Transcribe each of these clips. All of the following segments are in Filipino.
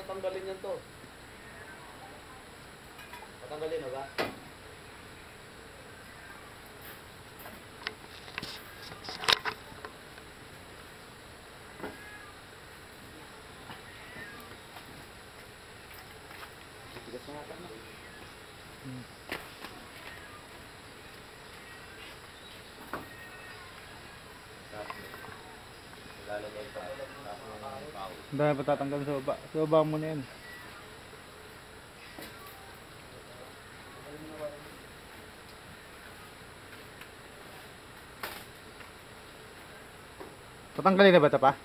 tatanggalin yan to. Tatanggalin na ba? Tigas na nga na. Dahil patatanggal sa baba. Sa baba mo na yan. Patanggalin na ba ito pa?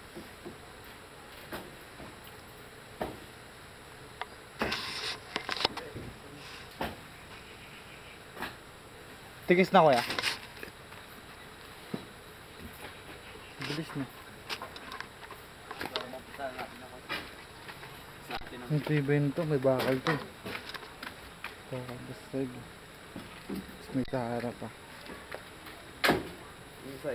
Tigis na kuya. Bilis na. Ang tibay nito, may bakal to. Bakal basag. Tapos may sahara pa. Isa.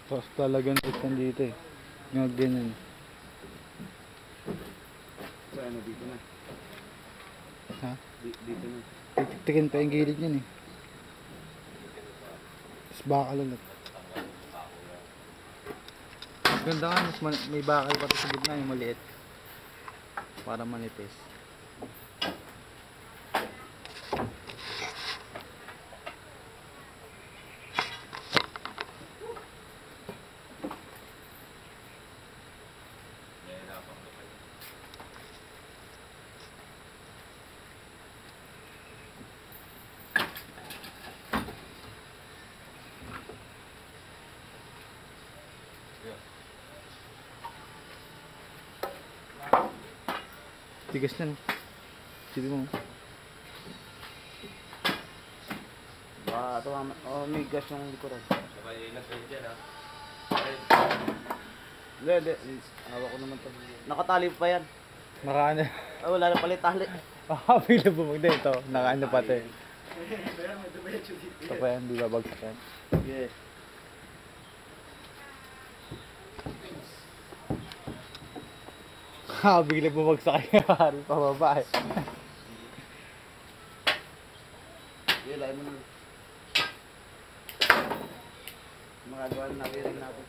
Tapos talagang ikan dito eh. Nga ganyan. So ano dito na? Ha? Dito na. Titiktikin pa yung gilid yan eh. Tapos bakal ulit. Mas ganda nga, may bakal pa sa gitna yung maliit. Para manipis. Tigas na no. Sige mo. Ito may gas yung likuran. Sabay inas rin dyan ha. Hindi. Hawak ko naman to. Nakatali pa yan. Nakaano. Ay, wala na pala yung tali. Pila bumag na ito. Nakaano pa ito eh. Ito pa yan, di babagsak yan. Yeah. Bigla bumagsak yung hari pababa eh. Yeah, lahat mo na. Magagawa na nakiring natin.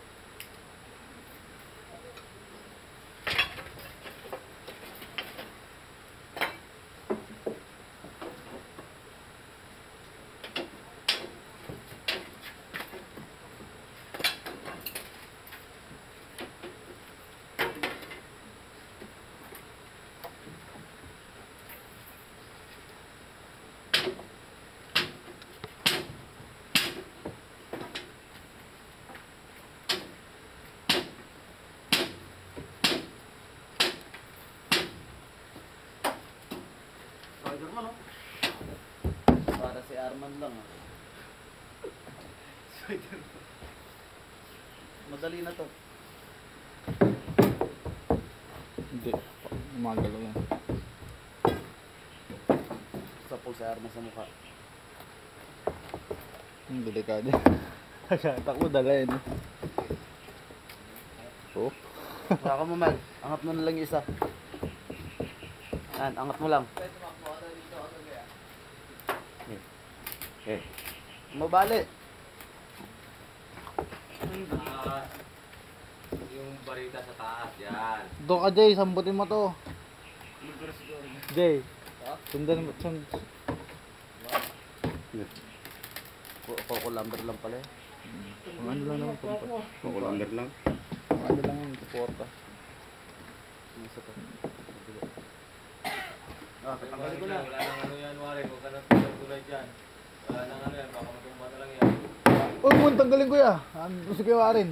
Spider-Man, oh. Para si Arman lang, oh. Spider-Man. Madali na to. Hindi. Umagalaw yan. Sapol si Arman sa mukha. Delikado. Takbo dala yun. Oh. Wala ka mo, Mel. Angat mo na lang yung isa. Yan, angat mo lang. Mabali. Yung barita sa taas, yan. Doon ka Jay, sambutin mo to. Jay. Sundan mo. Kukulamber lang pala eh. Ano lang naman po. Kukulamber lang? Ano lang yung suporta. Nasa to. Patanggalin ko na. Wala nang ano yan, Wari. Huwag ka nang tulad dyan. Wala nang ano yan, baka matumba na lang yan. Uy, mo tanggalin ko ya. Gusto ko yawarin.